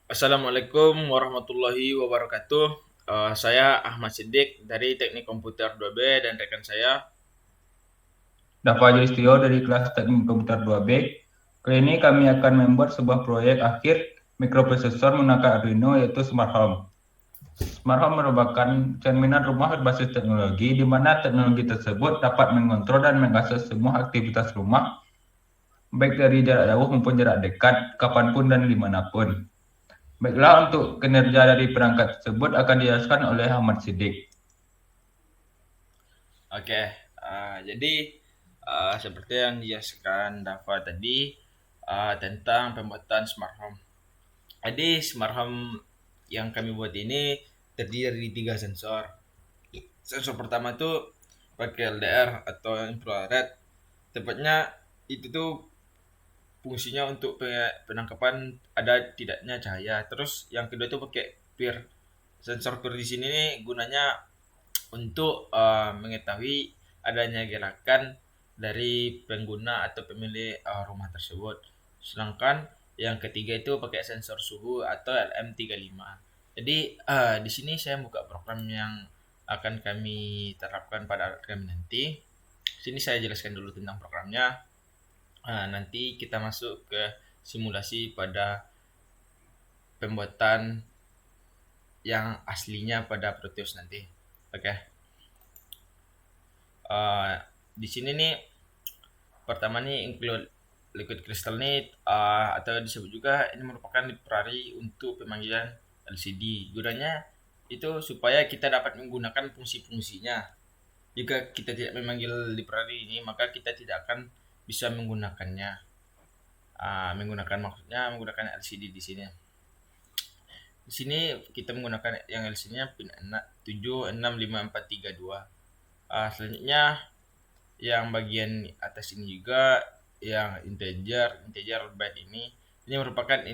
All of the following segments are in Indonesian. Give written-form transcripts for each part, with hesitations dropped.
Assalamualaikum warahmatullahi wabarakatuh. Saya Ahmad Siddiq dari Teknik Komputer 2B dan rekan saya. Dafa Julistio dari kelas Teknik Komputer 2B. Kali ini kami akan membuat sebuah proyek akhir mikroprosesor menggunakan Arduino yaitu Smart Home. Smart Home merupakan cerminan rumah berbasis teknologi di mana teknologi tersebut dapat mengontrol dan mengakses semua aktivitas rumah baik dari jarak jauh maupun jarak dekat, kapanpun dan dimanapun. Baiklah, untuk kinerja dari perangkat tersebut akan dijelaskan oleh Ahmad Siddiq. Oke, jadi seperti yang dijelaskan Dava tadi tentang pembuatan smart home. Jadi smart home yang kami buat ini terdiri dari tiga sensor. Sensor pertama itu pakai LDR atau infrared. Tepatnya itu tuh fungsinya untuk penangkapan ada tidaknya cahaya. Terus yang kedua itu pakai peer. Sensor peer di sini nih gunanya untuk mengetahui adanya gerakan dari pengguna atau pemilik rumah tersebut. Sedangkan yang ketiga itu pakai sensor suhu atau LM35. Jadi di sini saya buka program yang akan kami terapkan pada alat kami nanti. Sini saya jelaskan dulu tentang programnya. Nanti kita masuk ke simulasi pada pembuatan yang aslinya pada Proteus nanti. Oke. Okay. Di sini nih pertama nih include liquid crystal nih atau disebut juga ini merupakan library untuk pemanggilan LCD. Gunanya itu supaya kita dapat menggunakan fungsi-fungsinya. Jika kita tidak memanggil library ini, maka kita tidak akan bisa menggunakannya. Menggunakan maksudnya menggunakan LCD di sini. Di sini kita menggunakan yang LCD-nya pin 765432. Selanjutnya yang bagian atas ini juga yang integer byte ini merupakan uh,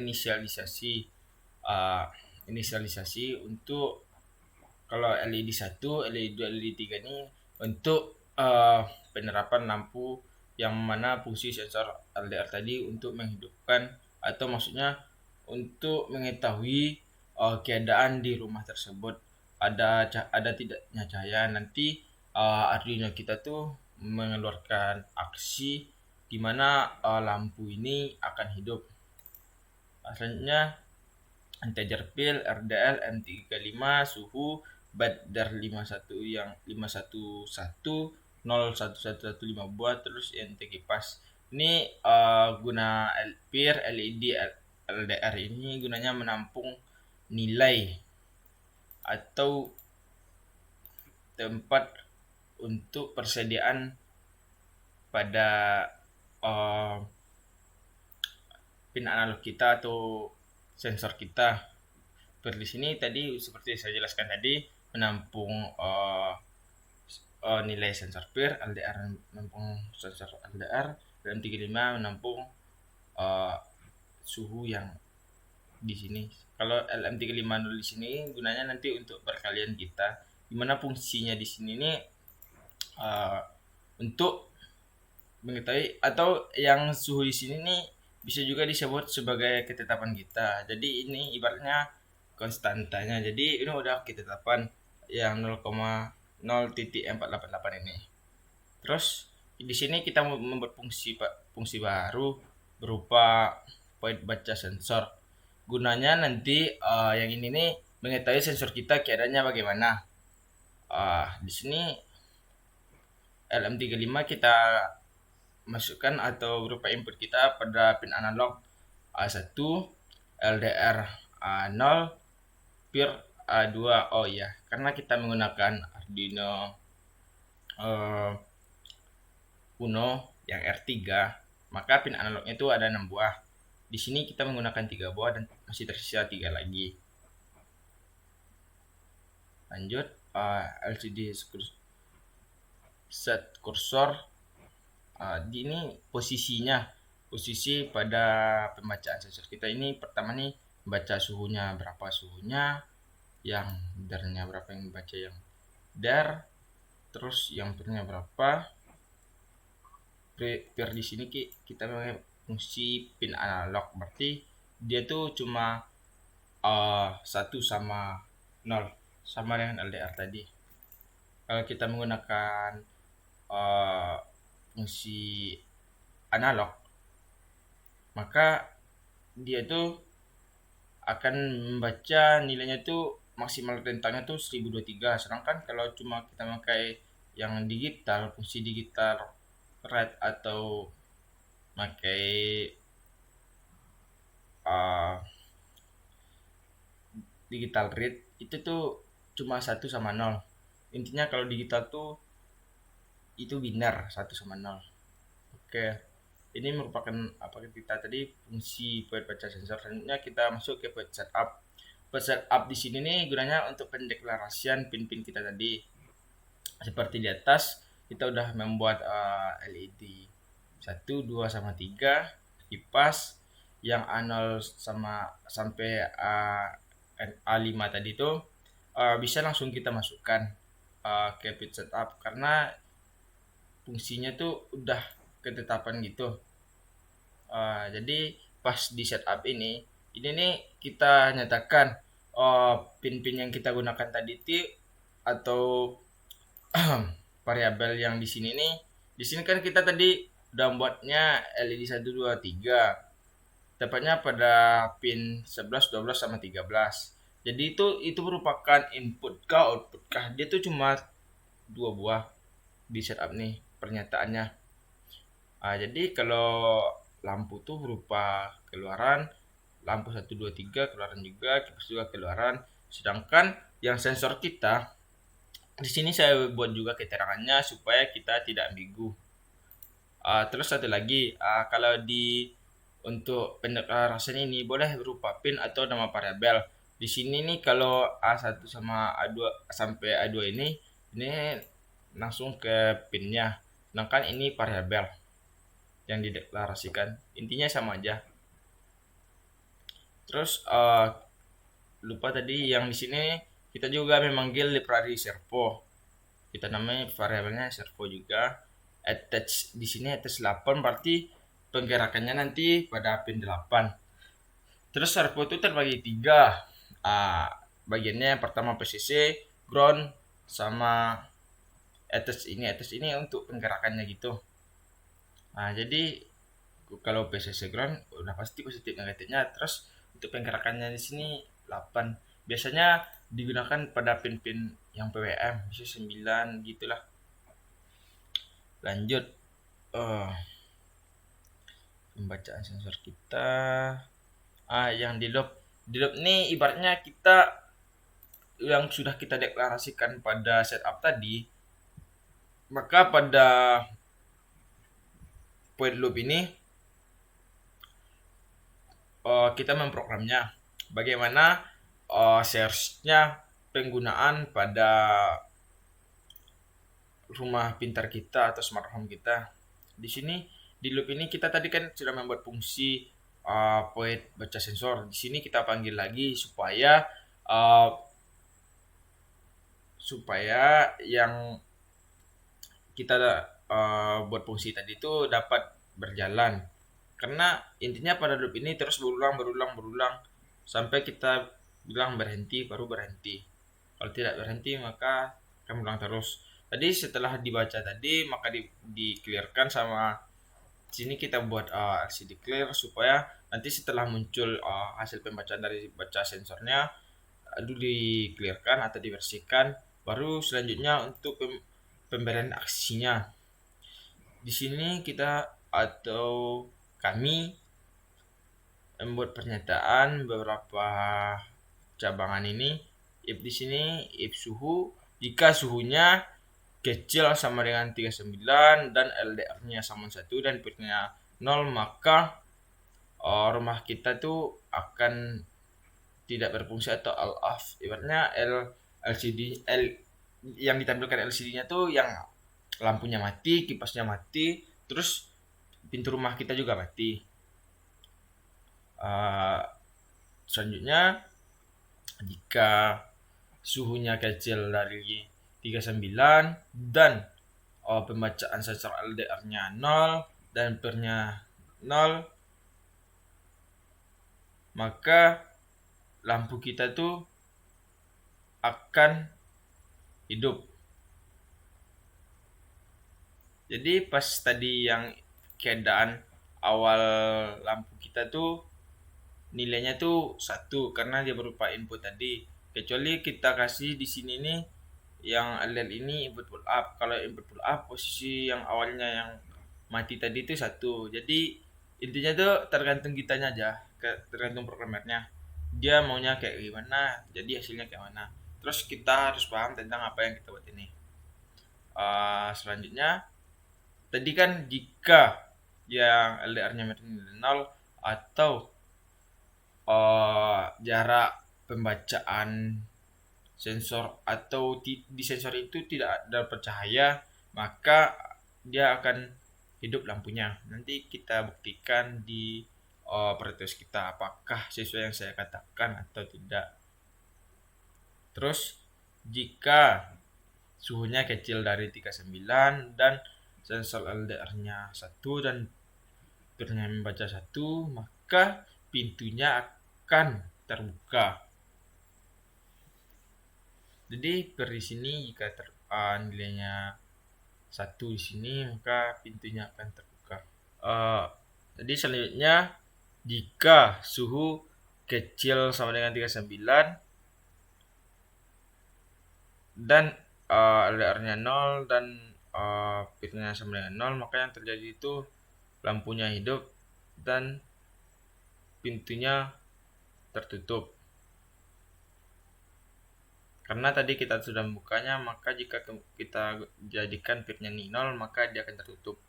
inisialisasi untuk kalau LED 1, LED 2, LED 3 ini untuk penerapan lampu yang mana fungsi sensor LDR tadi untuk menghidupkan atau maksudnya untuk mengetahui keadaan di rumah tersebut ada tidaknya cahaya. Nanti Arduino kita tuh mengeluarkan aksi di mana lampu ini akan hidup. Selanjutnya integer pil RDL M35 suhu badar 51 yang 511 buat terus NTG pas. Ini guna pir LED LDR ini gunanya menampung nilai atau tempat untuk persediaan pada uh, pin analog kita atau sensor kita. Seperti di sini tadi seperti saya jelaskan tadi menampung nilai sensor peer, LDR menampung sensor LDR, dan 35 menampung uh, suhu yang di sini. Kalau LM350 di sini gunanya nanti untuk perkalian kita. Gimana fungsinya di sini nih uh, untuk mengetahui atau yang suhu di sini nih bisa juga disebut sebagai ketetapan kita. Jadi ini ibaratnya konstantanya. Jadi ini udah ketetapan yang 0,0.488 ini. Terus di sini kita membuat fungsi baru berupa point baca sensor. Gunanya nanti yang ini nih mengetahui sensor kita keadaannya bagaimana. Di sini LM35 kita masukkan atau berupa input kita pada pin analog A1, LDR A0, pir A2. Oh ya, karena kita menggunakan Arduino Uno yang R3, maka pin analognya itu ada 6 buah. Di sini kita menggunakan 3 buah dan masih tersisa 3 lagi. Lanjut, LCD set kursor. Ini posisi pada pembacaan sensor kita ini pertama nih baca suhunya berapa, suhunya yang darnya berapa, yang baca yang dar, terus yang pirnya berapa. Pir di sini kita pakai fungsi pin analog, berarti dia tuh cuma 1 sama 0, sama dengan LDR tadi. Kalau kita menggunakan uh, fungsi analog, maka dia tuh akan membaca nilainya tuh maksimal rentangnya tuh 1023. Sedangkan kalau cuma kita pakai yang digital, fungsi digital read atau pakai uh, digital read, itu tuh cuma 1 sama 0. Intinya kalau digital tuh itu binar 1 sama 0. Oke, ini merupakan apa kita tadi fungsi void baca sensor. Selanjutnya kita masuk ke void setup. Void setup di sini nih gunanya untuk pendeklarasian pin-pin kita tadi. Seperti di atas kita udah membuat LED 1, 2 sama 3 kipas yang A0 sama sampai A5 tadi itu bisa langsung kita masukkan ke void setup karena fungsinya tuh udah ketetapan gitu. Jadi pas di setup ini nih kita nyatakan pin-pin yang kita gunakan tadi itu atau variabel yang di sini nih. Di sini kan kita tadi udah buatnya LED 1, 2, 3. Tepatnya pada pin 11, 12 sama 13. Jadi itu merupakan input kah output kah. Dia tuh cuma 2 buah di setup nih pernyataannya. Jadi kalau lampu tuh berupa keluaran, lampu 1, 2, 3 keluaran juga, kipas juga keluaran. Sedangkan yang sensor kita di sini saya buat juga keterangannya supaya kita tidak ambigu. Terus satu lagi, kalau untuk pendeklarasian ini boleh berupa pin atau nama variabel. Di sini nih kalau A1 sama A2 sampai A2 ini langsung ke pinnya. Sedangkan ini variabel yang dideklarasikan. Intinya sama aja. Terus lupa tadi yang di sini kita juga memanggil library servo. Kita namanya variabelnya servo juga. Attach di sini attach 8 berarti penggerakannya nanti pada pin 8. Terus servo itu terbagi 3. Bagiannya yang pertama PCC, ground, sama attach ini untuk penggerakannya gitu. Jadi kalau PCC ground udah pasti positif negatifnya. Terus untuk penggerakannya di sini 8. Biasanya digunakan pada pin-pin yang PWM, bisa 9 gitulah. Lanjut pembacaan sensor kita. Yang di loop ini ibaratnya kita yang sudah kita deklarasikan pada setup tadi, maka pada point loop ini kita memprogramnya bagaimana seharusnya penggunaan pada rumah pintar kita atau smart home kita. Di sini di loop ini kita tadi kan sudah membuat fungsi void baca sensor. Di sini kita panggil lagi supaya yang kita buat fungsi tadi itu dapat berjalan. Karena intinya pada loop ini terus berulang sampai kita bilang berhenti baru berhenti. Kalau tidak berhenti maka akan ulang terus. Tadi setelah dibaca tadi maka di clearkan sama sini kita buat LCD clear supaya nanti setelah muncul hasil pembacaan dari baca sensornya dulu di clearkan atau dibersihkan, baru selanjutnya untuk pemberian aksinya. Di sini kita atau kami membuat pernyataan beberapa cabangan ini. If di sini if suhu, jika suhunya kecil sama dengan 39 dan LDR-nya sama 1 dan pitnya 0, maka rumah kita tuh akan tidak berfungsi atau all off. Ibaratnya LCD yang ditampilkan LCD-nya tuh yang lampunya mati, kipasnya mati, terus pintu rumah kita juga mati. Selanjutnya jika suhunya kecil dari 39 dan pembacaan sensor LDR-nya 0 dan pernya 0, maka lampu kita tuh akan hidup. Jadi pas tadi yang keadaan awal lampu kita tuh nilainya tuh 1 karena dia berupa input tadi. Kecuali kita kasih di sini nih yang LED ini input pull up. Kalau input pull up posisi yang awalnya yang mati tadi itu 1. Jadi intinya tuh tergantung kitanya aja, tergantung programmernya. Dia maunya kayak gimana, jadi hasilnya kayak mana. Terus kita harus paham tentang apa yang kita buat ini. Selanjutnya tadi kan jika yang LDR-nya nilai 0 atau jarak pembacaan sensor atau di sensor itu tidak ada cahaya, maka dia akan hidup lampunya. Nanti kita buktikan di pretest kita apakah sesuai yang saya katakan atau tidak. Terus jika suhunya kecil dari 39 dan sensor LDR-nya 1 dan pirnya membaca 1, maka pintunya akan terbuka. Jadi per di sini jika nilainya 1 di sini, maka pintunya akan terbuka. Jadi selanjutnya jika suhu kecil sama dengan 39 dan LDR-nya 0 dan pitnya sama dengan 0, maka yang terjadi itu lampunya hidup dan pintunya tertutup. Karena tadi kita sudah membukanya, maka jika kita jadikan pitnya 0, maka dia akan tertutup.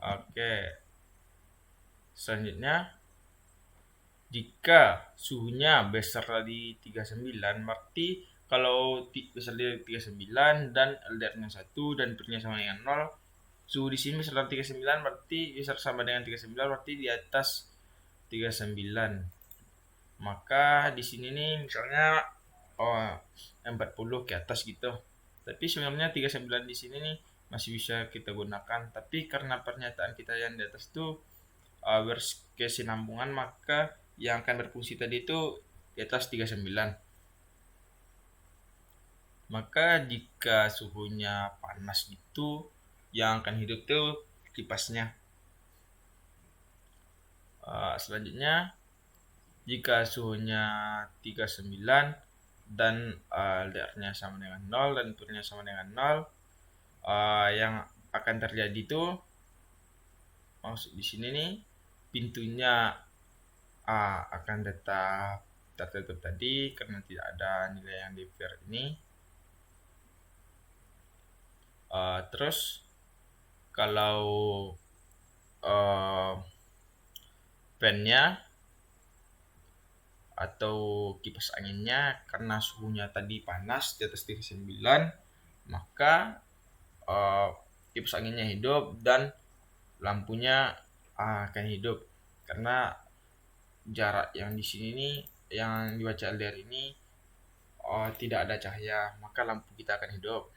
Oke. Selanjutnya jika suhunya besar dari 39, berarti kalau besar dari 39 dan LDR-nya 1 dan pitnya sama dengan 0, suhu di sini besar dari 39 berarti besar sama dengan 39 berarti di atas 39. Maka di sini nih misalnya 40 ke atas gitu. Tapi sebenarnya 39 di sini nih masih bisa kita gunakan, tapi karena pernyataan kita yang di atas itu berkesinambungan, maka yang akan berfungsi tadi itu di atas 39. Maka jika suhunya panas gitu, yang akan hidup tuh kipasnya. Selanjutnya jika suhunya 39 dan LDR-nya sama dengan 0 dan turnya sama dengan 0, yang akan terjadi itu maksud di sini nih pintunya akan tetap tertutup tadi karena tidak ada nilai yang di pair ini. Terus kalau fan-nya atau kipas anginnya karena suhunya tadi panas di atas 39, maka kipas anginnya hidup dan lampunya akan hidup karena jarak yang di sini nih yang dibaca LDR ini tidak ada cahaya, maka lampu kita akan hidup.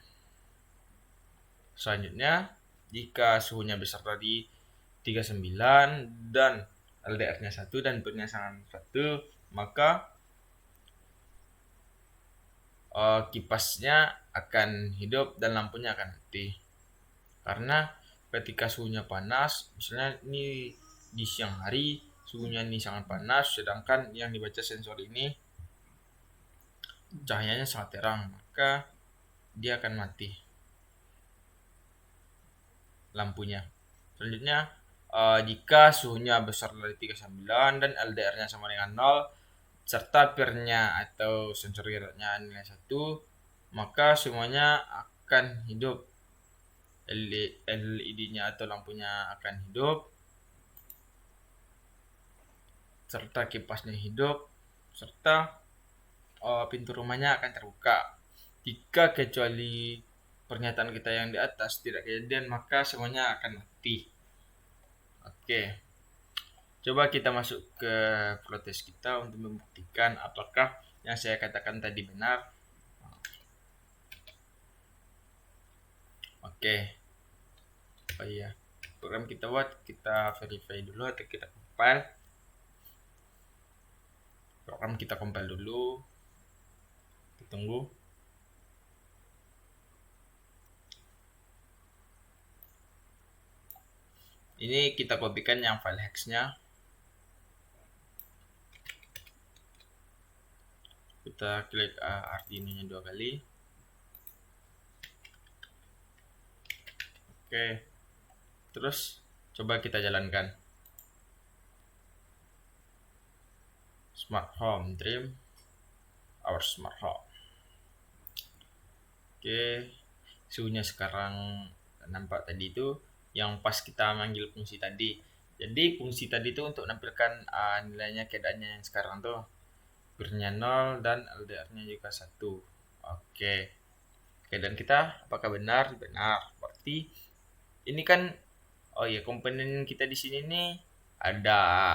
Selanjutnya jika suhunya besar dari 39 dan LDR-nya 1 dan pitnya sama 1, maka kipasnya akan hidup dan lampunya akan mati. Karena ketika suhunya panas, misalnya ini di siang hari, suhunya ini sangat panas, sedangkan yang dibaca sensor ini cahayanya sangat terang, maka dia akan mati lampunya. Selanjutnya jika suhunya besar dari 39 dan LDR-nya sama dengan 0 serta pair-nya atau sensor geraknya nilai 1, maka semuanya akan hidup. LED-nya atau lampunya akan hidup, serta kipasnya hidup, serta pintu rumahnya akan terbuka. Jika kecuali pernyataan kita yang di atas tidak kejadian, maka semuanya akan mati. Oke. Coba kita masuk ke protes kita untuk membuktikan apakah yang saya katakan tadi benar. Oke. Oh iya, program kita buat, kita verify dulu atau kita compile. program kita compile dulu. Kita tunggu. Ini kita kopikan yang file hex-nya. Kita klik Arduino-nya 2 kali. Oke. Terus coba kita jalankan. Smart home dream our smart home. Oke. Suhunya sekarang nampak tadi itu yang pas kita manggil fungsi tadi. Jadi fungsi tadi itu untuk menampilkan nilainya keadaannya yang sekarang tuh. Bir-nya 0 dan LDR-nya juga 1. Oke. Keadaan kita apakah benar? Benar. Berarti ini kan komponen kita di sini nih ada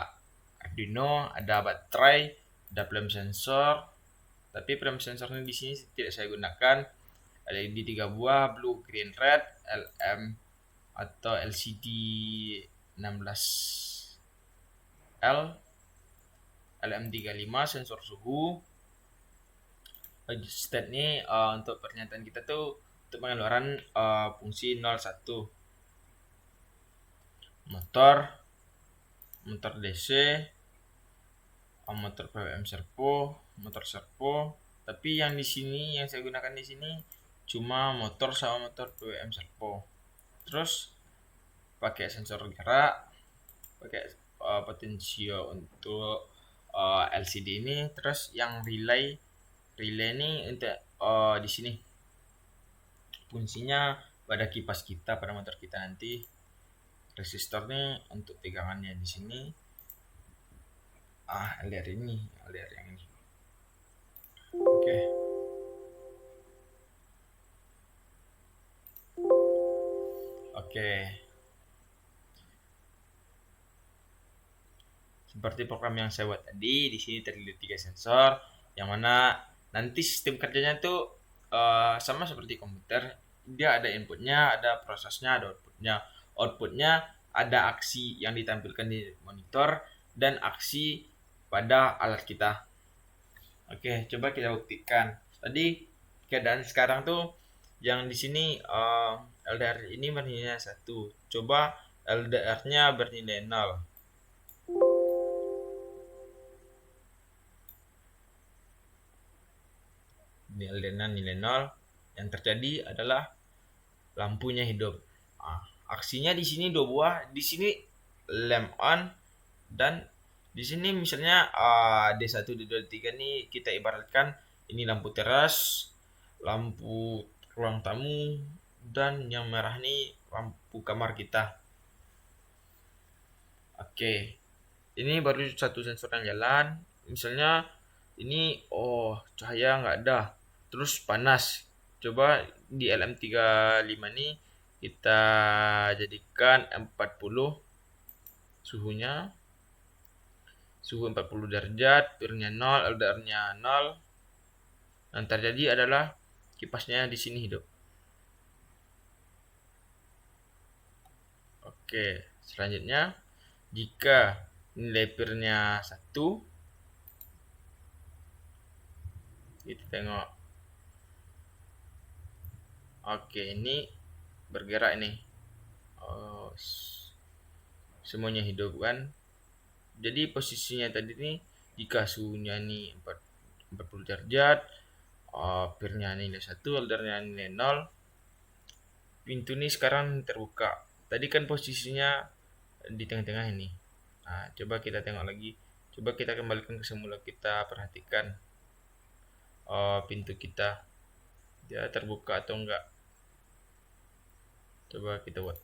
Arduino, ada baterai, ada flame sensor. Tapi flame sensornya di sini tidak saya gunakan. LED 3 buah, blue, green, red, LM atau LCD 16L, LM35 sensor suhu. State ini untuk pernyataan kita tuh untuk pengeluaran fungsi 01. Motor DC, motor PWM servo, motor servo. Tapi yang di sini yang saya gunakan di sini cuma motor sama motor PWM servo. Terus pakai sensor gerak, pakai potensio untuk LCD ini. Terus yang relay ini untuk di sini fungsinya pada kipas kita, pada motor kita nanti. Resistor nih untuk tegangannya di sini. LDR yang ini. Oke. Seperti program yang saya buat tadi, di sini terlihat 3 sensor, yang mana nanti sistem kerjanya tuh sama seperti komputer. Dia ada inputnya, ada prosesnya, ada outputnya. Outputnya ada aksi yang ditampilkan di monitor dan aksi pada alat kita. Oke, coba kita buktikan. Tadi keadaan sekarang tuh yang di sini LDR ini bernilai 1. Coba LDR-nya bernilai 0. Ini LDR-nya nilai 0. Yang terjadi adalah lampunya hidup. Aksinya di sini 2 buah, di sini lamp on, dan di sini misalnya D1, D2, D3 nih kita ibaratkan ini lampu teras, lampu ruang tamu, dan yang merah nih lampu kamar kita. Oke. Ini baru satu sensor yang jalan. Misalnya ini cahaya nggak ada, terus panas. Coba di LM35 nih kita jadikan 40 suhunya, suhu 40 derajat, pirnya 0, LDR-nya 0. Yang terjadi adalah kipasnya di sini hidup. Oke, selanjutnya jika nilai pirnya 1, kita tengok. Oke, ini bergerak ini. Semuanya hidup kan. Jadi posisinya tadi nih, jika suhunya nih 40 derajat, pirnya nilai 1, LDR-nya nilai 0, pintu nih sekarang terbuka. Tadi kan posisinya di tengah-tengah ini. Coba kita tengok lagi. Coba kita kembalikan ke semula, kita perhatikan pintu kita, dia terbuka atau enggak. Coba kita buat.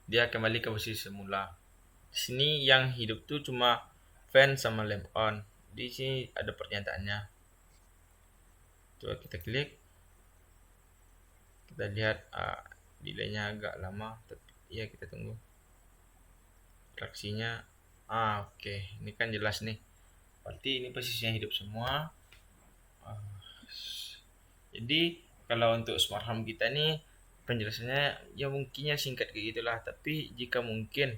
Dia kembali ke posisi semula. Di sini yang hidup tuh cuma fan sama lamp on. Di sini ada pernyataannya. Coba kita klik. Kita lihat delaynya agak lama, tapi ya kita tunggu. Reaksinya oke. Ini kan jelas nih. Berarti ini posisinya hidup semua. Jadi Kalau untuk smart home kita nih penjelasannya ya mungkinnya singkat kayak gitulah, tapi jika mungkin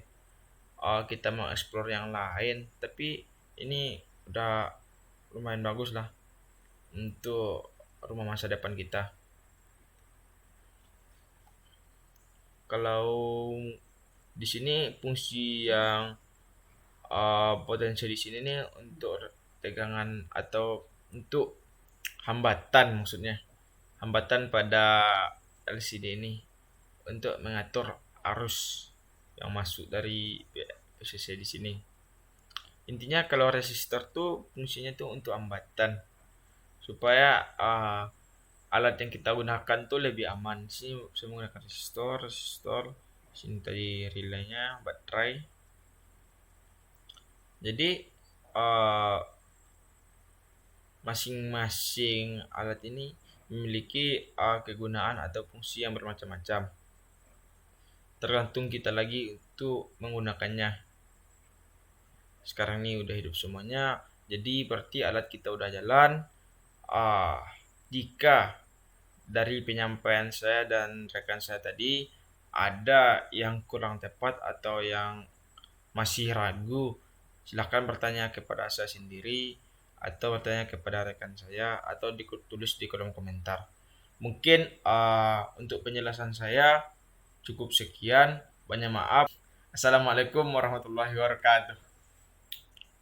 kita mau explore yang lain, tapi ini udah lumayan bagus lah untuk rumah masa depan kita. Kalau di sini fungsi yang potensi di sini nih untuk tegangan atau untuk hambatan, maksudnya hambatan pada LCD ini untuk mengatur arus yang masuk dari PCC di sini. Intinya kalau resistor tuh fungsinya tuh untuk hambatan supaya alat yang kita gunakan tuh lebih aman. Sini saya menggunakan resistor, sini tadi relaynya, baterai. Jadi masing-masing alat ini memiliki kegunaan atau fungsi yang bermacam-macam. Tergantung kita lagi untuk menggunakannya. Sekarang ini udah hidup semuanya, jadi berarti alat kita udah jalan. Jika dari penyampaian saya dan rekan saya tadi ada yang kurang tepat atau yang masih ragu, silahkan bertanya kepada saya sendiri atau bertanya kepada rekan saya atau ditulis di kolom komentar. Mungkin untuk penjelasan saya cukup sekian. Banyak maaf. Assalamualaikum warahmatullahi wabarakatuh.